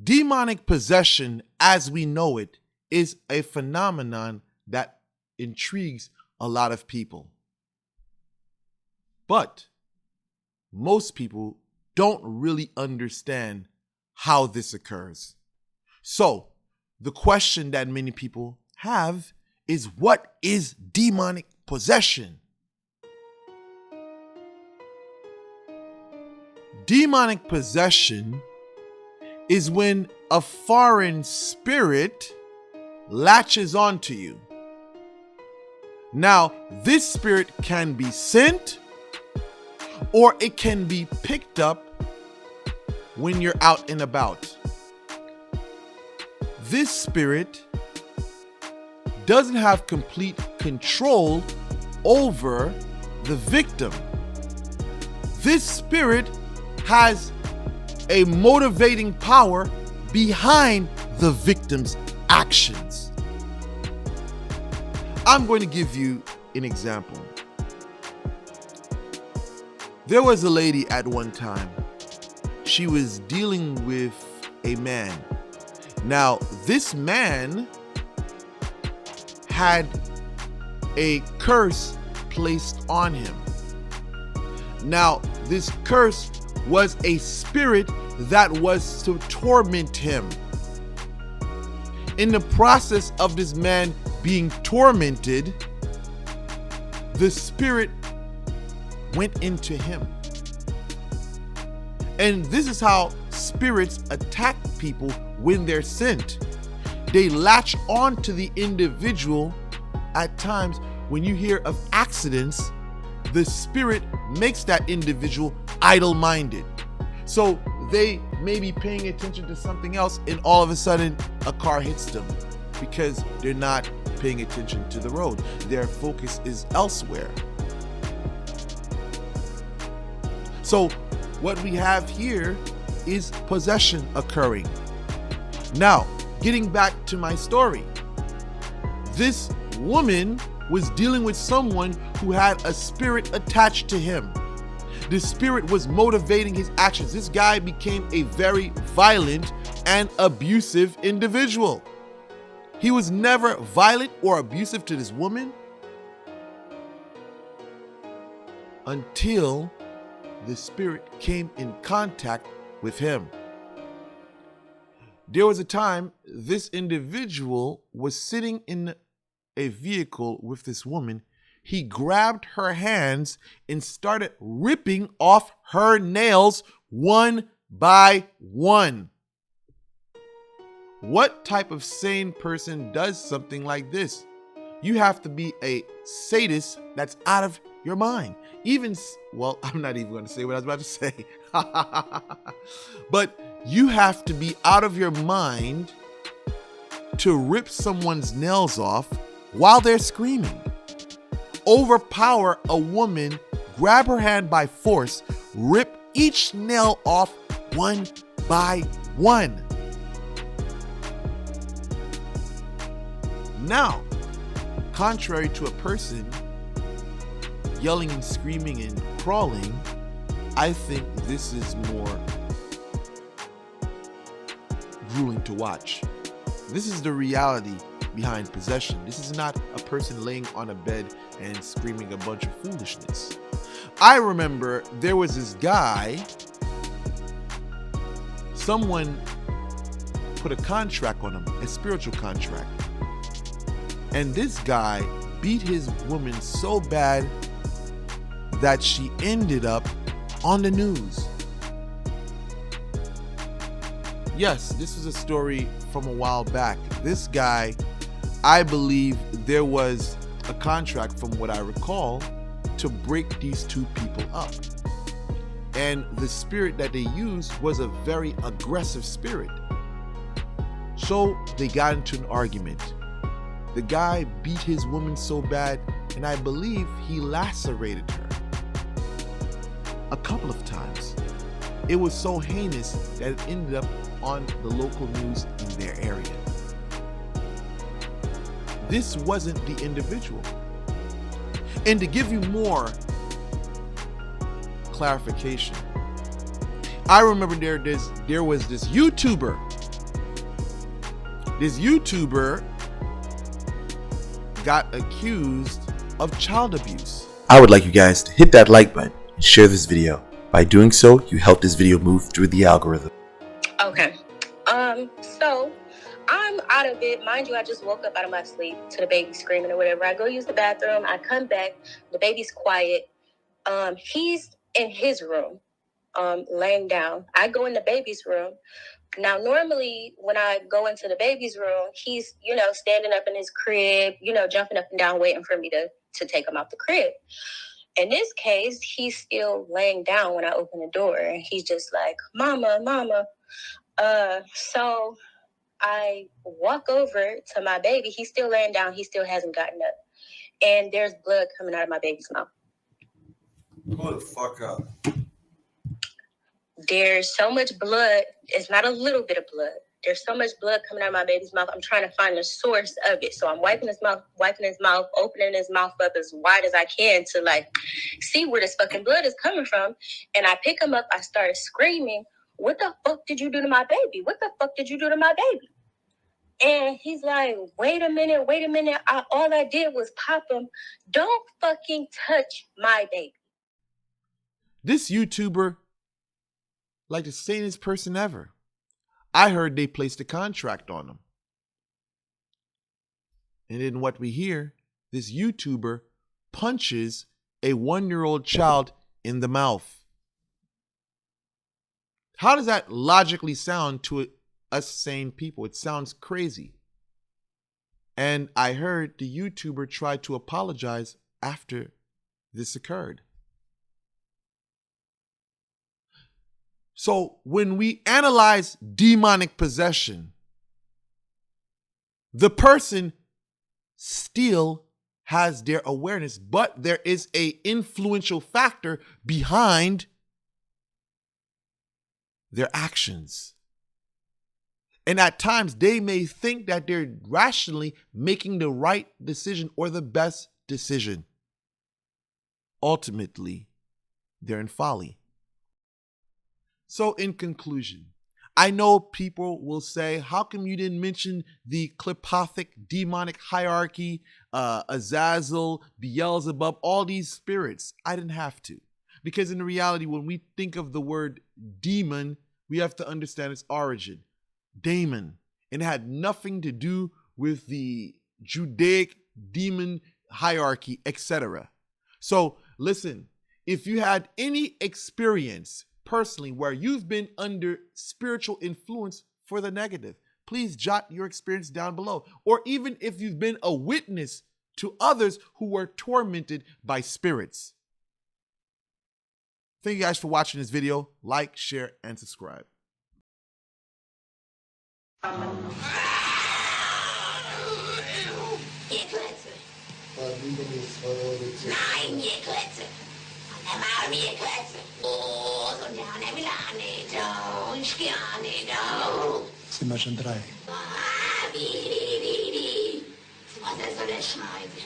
Demonic possession, as we know it, is a phenomenon that intrigues a lot of people. But most people don't really understand how this occurs. So, the question that many people have is, what is demonic possession? Demonic possession is when a foreign spirit latches onto you. Now, this spirit can be sent or it can be picked up when you're out and about. This spirit doesn't have complete control over the victim. This spirit has a motivating power behind the victim's actions. I'm going to give you an example. There was a lady at one time. She was dealing with a man. Now, this man had a curse placed on him. Now, this curse was a spirit that was to torment him. In the process of this man being tormented, the spirit went into him. And this is how spirits attack people when they're sent. They latch on to the individual. At times, when you hear of accidents, the spirit makes that individual idle-minded. So they may be paying attention to something else, and all of a sudden a car hits them because they're not paying attention to the road. Their focus is elsewhere. So what we have here is possession occurring. Now, getting back to my story. This woman was dealing with someone who had a spirit attached to him. The spirit was motivating his actions. This guy became a very violent and abusive individual. He was never violent or abusive to this woman until the spirit came in contact with him. There was a time this individual was sitting in a vehicle with this woman. He grabbed her hands and started ripping off her nails one by one. What type of sane person does something like this? You have to be a sadist that's out of your mind. Well, I'm not even going to say what I was about to say. But you have to be out of your mind to rip someone's nails off while they're screaming. Overpower a woman, grab her hand by force, rip each nail off one by one. Now, contrary to a person yelling and screaming and crawling, I think this is more grueling to watch. This is the reality behind possession. This is not a person laying on a bed and screaming a bunch of foolishness. I remember there was this guy someone put a contract on him, a spiritual contract. And this guy beat his woman so bad that she ended up on the news. Yes, this was a story from a while back. This guy, I believe there was a contract, from what I recall, to break these two people up. And the spirit that they used was a very aggressive spirit. So they got into an argument. The guy beat his woman so bad, and I believe he lacerated her a couple of times. It was so heinous that it ended up on the local news in their area. This wasn't the individual. And to give you more clarification, I remember there was this YouTuber. This YouTuber got accused of child abuse. I would like you guys to hit that like button and share this video. By doing so, you help this video move through the algorithm. Okay. So I'm out of it. Mind you, I just woke up out of my sleep to the baby screaming or whatever. I go use the bathroom. I come back. The baby's quiet. He's in his room, laying down. I go in the baby's room. Now, normally when I go into the baby's room, he's, standing up in his crib, jumping up and down, waiting for me to take him out the crib. In this case, he's still laying down when I open the door, and he's just like, "Mama, mama." So I walk over to my baby. He's still laying down. He still hasn't gotten up. And there's blood coming out of my baby's mouth. Hold the fuck up. There's so much blood. It's not a little bit of blood. There's so much blood coming out of my baby's mouth. I'm trying to find the source of it. So I'm wiping his mouth, opening his mouth up as wide as I can to see where this fucking blood is coming from. And I pick him up. I start screaming, "What the fuck did you do to my baby? What the fuck did you do to my baby?" And he's like, wait a minute. All I did was pop him. Don't fucking touch my baby. This YouTuber, like the sanest person ever. I heard they placed a contract on him. And then what we hear, this YouTuber punches a 1-year-old child in the mouth. How does that logically sound to us sane people? It sounds crazy. And I heard the YouTuber try to apologize after this occurred. So when we analyze demonic possession, the person still has their awareness, but there is an influential factor behind their actions. And at times they may think that they're rationally making the right decision or the best decision. Ultimately, they're in folly. So in conclusion, I know people will say, how come you didn't mention the Clipothic demonic hierarchy, Azazel, Beelzebub, all these spirits? I didn't have to. Because in reality, when we think of the word demon, we have to understand its origin. Daemon. And it had nothing to do with the Judaic demon hierarchy, etc. So listen, if you had any experience personally where you've been under spiritual influence for the negative, please jot your experience down below. Or even if you've been a witness to others who were tormented by spirits. Thank you guys for watching this video. Like, share, and subscribe. Sind wir schon 3? Was soll er schreiben?